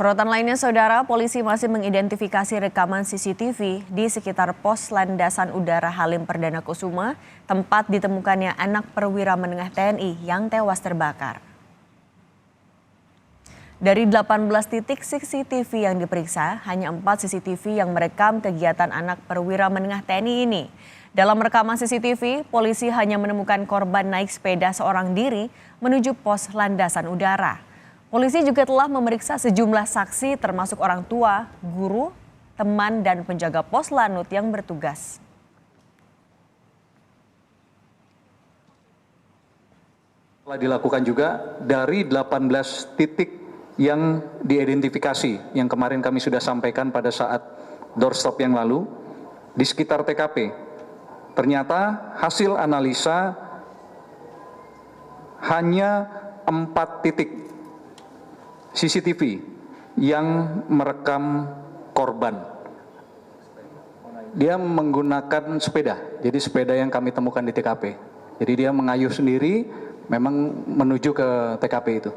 Sorotan lainnya, Saudara, polisi masih mengidentifikasi rekaman CCTV di sekitar pos landasan udara Halim Perdana Kusuma, tempat ditemukannya anak perwira menengah TNI yang tewas terbakar. Dari 18 titik CCTV yang diperiksa, hanya 4 CCTV yang merekam kegiatan anak perwira menengah TNI ini. Dalam rekaman CCTV, polisi hanya menemukan korban naik sepeda seorang diri menuju pos landasan udara. Polisi juga telah memeriksa sejumlah saksi termasuk orang tua, guru, teman, dan penjaga pos lanut yang bertugas. Telah dilakukan juga dari 18 titik yang diidentifikasi yang kemarin kami sudah sampaikan pada saat doorstop yang lalu di sekitar TKP. Ternyata hasil analisa hanya 4 titik CCTV yang merekam korban. Dia menggunakan sepeda, jadi sepeda yang kami temukan di TKP. Jadi dia mengayuh sendiri memang menuju ke TKP itu.